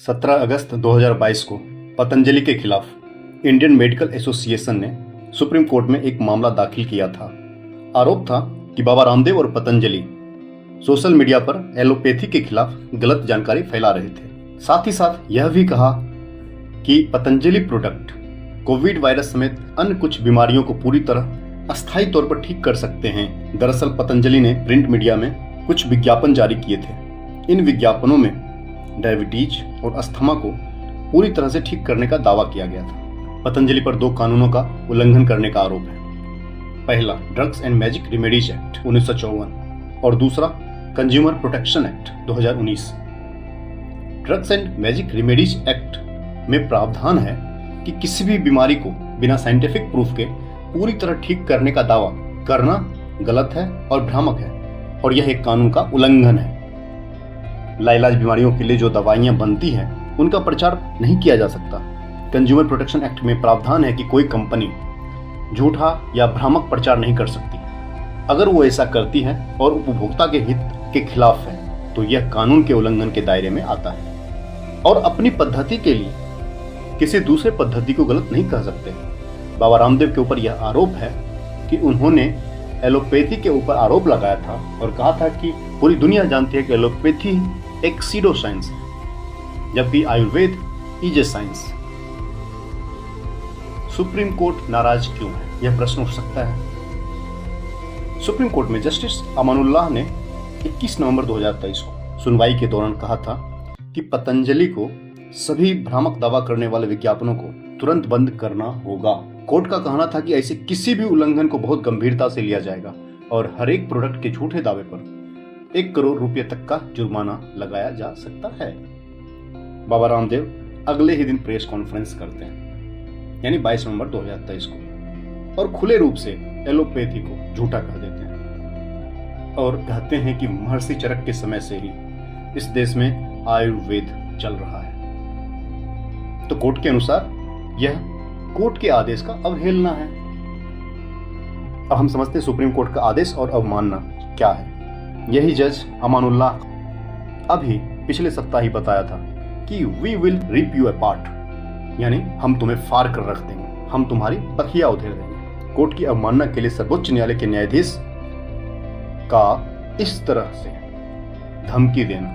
17 अगस्त 2022 को पतंजलि के खिलाफ इंडियन मेडिकल एसोसिएशन ने सुप्रीम कोर्ट में एक मामला दाखिल किया था। आरोप था कि बाबा रामदेव और पतंजलि सोशल मीडिया पर एलोपैथी के खिलाफ गलत जानकारी फैला रहे थे। साथ ही साथ यह भी कहा कि पतंजलि प्रोडक्ट कोविड वायरस समेत अन्य कुछ बीमारियों को पूरी तरह अस्थायी तौर पर ठीक कर सकते हैं। दरअसल पतंजलि ने प्रिंट मीडिया में कुछ विज्ञापन जारी किए थे। इन विज्ञापनों में डायबिटीज और अस्थमा को पूरी तरह से ठीक करने का दावा किया गया था। पतंजलि पर दो कानूनों का उल्लंघन करने का आरोप है। पहला drugs and magic remedies act 1954 और दूसरा consumer protection act 2019। Drugs and magic remedies act में प्रावधान है कि किसी भी बीमारी को बिना साइंटिफिक प्रूफ के पूरी तरह ठीक करने का दावा करना गलत है और भ्रामक है और यह एक कानून का उल्लंघन है। लाइलाज बीमारियों के लिए जो दवाइयां बनती हैं उनका प्रचार नहीं किया जा सकता। कंज्यूमर प्रोटेक्शन एक्ट में प्रावधान है कि कोई कंपनी झूठा या भ्रामक प्रचार नहीं कर सकती। अगर वो ऐसा करती है और उपभोक्ता के हित के खिलाफ है तो यह कानून के उल्लंघन के दायरे में आता है और अपनी पद्धति के लिए किसी दूसरे पद्धति को गलत नहीं कह सकते। बाबा रामदेव के ऊपर यह आरोप है कि उन्होंने एलोपैथी के ऊपर आरोप लगाया था और कहा था कि पूरी दुनिया जानती है कि एलोपैथी एक सीडो साइंस है जबकि Ayurveda is a science. Supreme court नाराज क्यों है, यह प्रश्न उठ सकता है। सुप्रीम कोर्ट में जस्टिस अमानुल्लाह ने 21 नवंबर 2023 को सुनवाई के दौरान कहा था कि पतंजलि को सभी भ्रामक दावा करने वाले विज्ञापनों को तुरंत बंद करना होगा। कोर्ट का कहना था कि ऐसे किसी भी उल्लंघन को बहुत गंभीरता से लिया जाएगा और हर एक प्रोडक्ट के झूठे दावे पर 1 करोड़ रुपए तक का जुर्माना लगाया जा सकता है। बाबा रामदेव अगले ही दिन प्रेस कॉन्फ्रेंस करते हैं यानी 22 नवंबर 2023 को और खुले रूप से एलोपैथी को झूठा कह देते हैं और कहते हैं कि महर्षि चरक के समय से ही इस देश में आयुर्वेद चल रहा है। तो कोर्ट के अनुसार यह कोर्ट के आदेश का अवहेलना है। अब हम समझते हैं सुप्रीम कोर्ट का आदेश और अवमानना क्या है। यही जज अमानुल्लाह अभी पिछले सप्ताह ही बताया था कि we will rip you apart, यानी हम तुम्हें फाड़ कर रख देंगे, हम तुम्हारी तकिया उधेड़ देंगे। कोर्ट की अवमानना के लिए सर्वोच्च न्यायालय के न्यायाधीश का इस तरह से धमकी देना,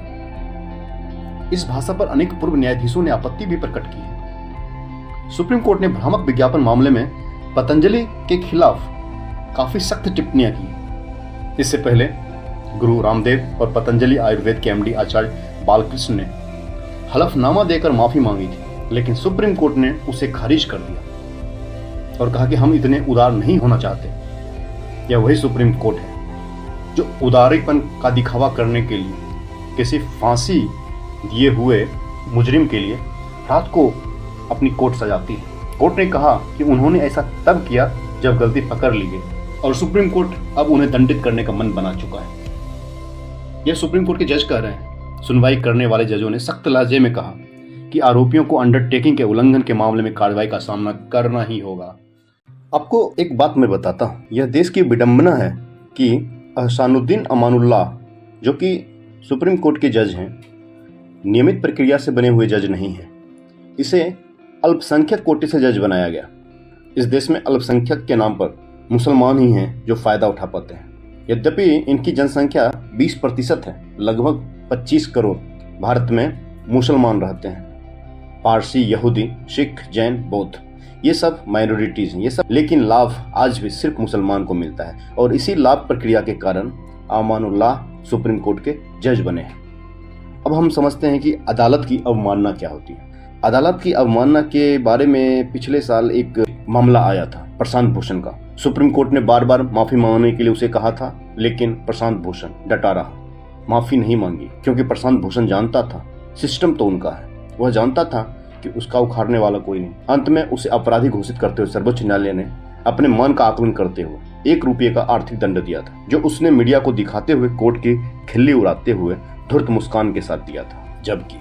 इस भाषा पर अनेक पूर्व न्यायाधीशों ने आपत्ति भी प्रकट की है। सुप्रीम कोर्ट ने भ्रामक विज्ञापन मामले में पतंजलि के खिलाफ काफी सख्त टिप्पणियां की। इससे पहले गुरु रामदेव और पतंजलि आयुर्वेद के एमडी आचार्य बालकृष्ण ने हलफनामा देकर माफी मांगी थी, लेकिन सुप्रीम कोर्ट ने उसे खारिज कर दिया और कहा कि हम इतने उदार नहीं होना चाहते। यह वही सुप्रीम कोर्ट है जो उदारीपन का दिखावा करने के लिए किसी फांसी दिए हुए मुजरिम के लिए रात को अपनी कोर्ट सजाती है। कोर्ट ने कहा कि उन्होंने ऐसा तब किया जब गलती पकड़ ली गई और सुप्रीम कोर्ट अब उन्हें दंडित करने का मन बना चुका है। यह सुप्रीम कोर्ट के जज कह रहे हैं। सुनवाई करने वाले जजों ने सख्त लहजे में कहा कि आरोपियों को अंडरटेकिंग के उल्लंघन के मामले में कार्रवाई का सामना करना ही होगा। आपको एक बात मैं बताता हूँ, यह देश की विडंबना है कि अहसानुद्दीन अमानुल्लाह जो कि सुप्रीम कोर्ट के जज हैं, नियमित प्रक्रिया से बने हुए जज नहीं हैं। इसे अल्पसंख्यक कोटि से जज बनाया गया। इस देश में अल्पसंख्यक के नाम पर मुसलमान ही हैं जो फायदा उठा पाते हैं। यद्यपि इनकी जनसंख्या 20% है, लगभग 25 करोड़ भारत में मुसलमान रहते हैं। पारसी, यहूदी, सिख, जैन, बौद्ध, ये सब माइनॉरिटीज हैं, ये सब, लेकिन लाभ आज भी सिर्फ मुसलमान को मिलता है और इसी लाभ प्रक्रिया के कारण अमानुल्लाह सुप्रीम कोर्ट के जज बने हैं। अब हम समझते हैं कि अदालत की अवमानना क्या होती है। अदालत की अवमानना के बारे में पिछले साल एक मामला आया था प्रशांत भूषण का। सुप्रीम कोर्ट ने बार बार माफी मांगने के लिए उसे कहा था, लेकिन प्रशांत भूषण डटा रहा, माफी नहीं मांगी, क्योंकि प्रशांत भूषण जानता था सिस्टम तो उनका है। वह जानता था कि उसका उखाड़ने वाला कोई नहीं। अंत में उसे अपराधी घोषित करते हुए सर्वोच्च न्यायालय ने अपने मन का आकलन करते हुए 1 रुपये का आर्थिक दंड दिया था, जो उसने मीडिया को दिखाते हुए कोर्ट की खिल्ली उड़ाते हुए धूर्त मुस्कान के साथ दिया था। जबकि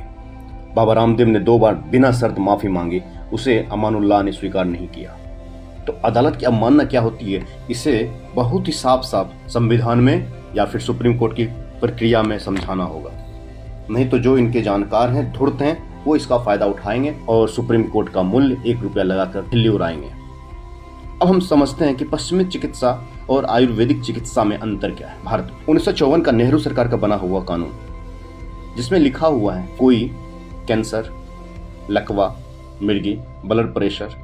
बाबा रामदेव ने 2 बार बिना शर्त माफी मांगी, उसे अमानुल्लाह ने स्वीकार नहीं किया। तो अदालत की अवमानना क्या होती है, इसे बहुत ही साफ साफ संविधान में या फिर सुप्रीम कोर्ट की प्रक्रिया में समझाना होगा। नहीं तो जो इनके जानकार हैं, धूर्त हैं, वो इसका फायदा उठाएंगे और सुप्रीम कोर्ट का मूल्य 1 रुपया लगाकर खिल्ली उड़ाएंगे। अब हम समझते हैं कि पश्चिमी चिकित्सा और आयुर्वेदिक चिकित्सा में अंतर क्या है। भारत 1954 का नेहरू सरकार का बना हुआ कानून, जिसमें लिखा हुआ है कोई कैंसर, लकवा, मिर्गी, ब्लड प्रेशर,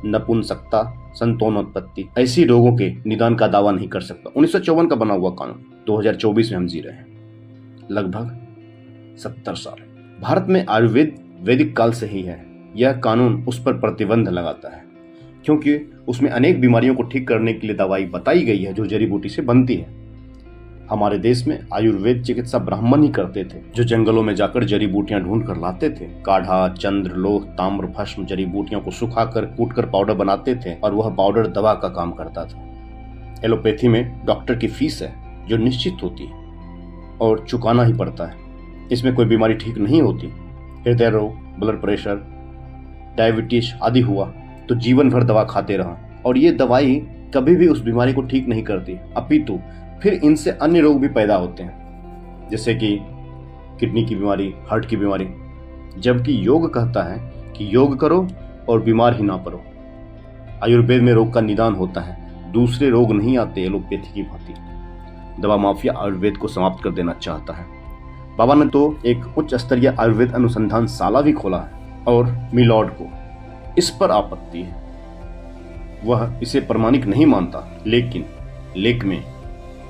नपुंसकता, संतानोत्पत्ति ऐसी रोगों के निदान का दावा नहीं कर सकता। 1954 का बना हुआ कानून, 2024 में हम जी रहे हैं, लगभग 70 साल। भारत में आयुर्वेद वैदिक काल से ही है। यह कानून उस पर प्रतिबंध लगाता है क्योंकि उसमें अनेक बीमारियों को ठीक करने के लिए दवाई बताई गई है जो जड़ी बूटी से बनती है। हमारे देश में आयुर्वेद चिकित्सा ब्राह्मण ही करते थे, जो जंगलों में जाकर जड़ी बूटियां ढूंढ कर लाते थे। काढ़ा, चंद्र, लोह, ताम्र, भस्म जड़ी बूटियों को सुखाकर कूटकर पाउडर बनाते थे और वह पाउडर दवा का काम करता था। एलोपैथी में डॉक्टर की फीस है जो निश्चित होती है और चुकाना ही पड़ता है। इसमें कोई बीमारी ठीक नहीं होती। हृदय रोग, ब्लड प्रेशर, डायबिटीज आदि हुआ तो जीवन भर दवा खाते रहा और ये दवाई कभी भी उस बीमारी को ठीक नहीं करती, अपितु फिर इनसे अन्य रोग भी पैदा होते हैं, जैसे कि किडनी की बीमारी, हार्ट की बीमारी। जबकि योग कहता है कि योग करो और बीमार ही ना पड़ो। आयुर्वेद में रोग का निदान होता है, दूसरे रोग नहीं आते एलोपैथी की भांति। दवा माफिया आयुर्वेद को समाप्त कर देना चाहता है। बाबा ने तो एक उच्च स्तरीय आयुर्वेद अनुसंधानशाला भी खोला है और मिलॉर्ड को इस पर आपत्ति है। वह इसे प्रमाणिक नहीं मानता, लेकिन लेक्मे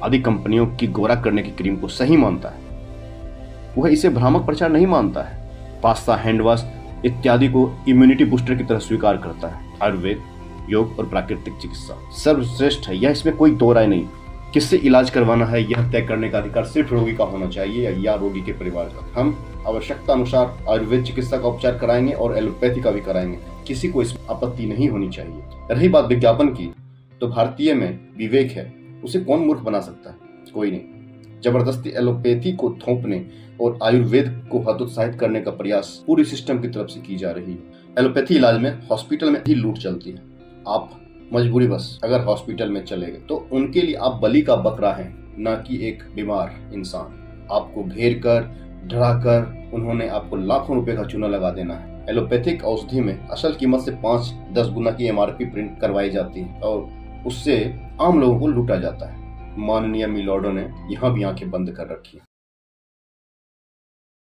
आदि कंपनियों की गोरा करने की क्रीम को सही मानता है। वह इसे भ्रामक प्रचार नहीं मानता है। पास्ता, हैंडवॉश इत्यादि को इम्यूनिटी बूस्टर की तरह स्वीकार करता है। आयुर्वेद, योग और प्राकृतिक चिकित्सा सर्वश्रेष्ठ है, यह इसमें कोई दो राय नहीं। किससे इलाज करवाना है यह तय करने का अधिकार सिर्फ रोगी का होना चाहिए या रोगी के परिवार का। हम आवश्यकता अनुसार आयुर्वेद चिकित्सा का उपचार कराएंगे और एलोपैथी का भी कराएंगे, किसी को इसमें आपत्ति नहीं होनी चाहिए। रही बात विज्ञापन की, तो भारतीय में विवेक है, उसे कौन मूर्ख बना सकता है? कोई नहीं। जबरदस्ती एलोपैथी को थोपने और आयुर्वेद को हतोत्साहित करने का प्रयास पूरी सिस्टम की तरफ से की जा रही है। एलोपैथी इलाज में हॉस्पिटल में ही लूट चलती है। आप मजबूरी बस अगर हॉस्पिटल में चले गए तो उनके लिए आप बलि का बकरा हैं, न कि एक बीमार इंसान। आपको घेर कर, डरा कर उन्होंने आपको लाखों रुपए का चूना लगा देना है। एलोपैथिक औषधि में असल कीमत से 5-10 गुना की MRP प्रिंट करवाई जाती है और उससे आम लोगों को लूटा जाता है। माननीय मिलॉर्डो ने यहाँ भी आंखें बंद कर रखी है।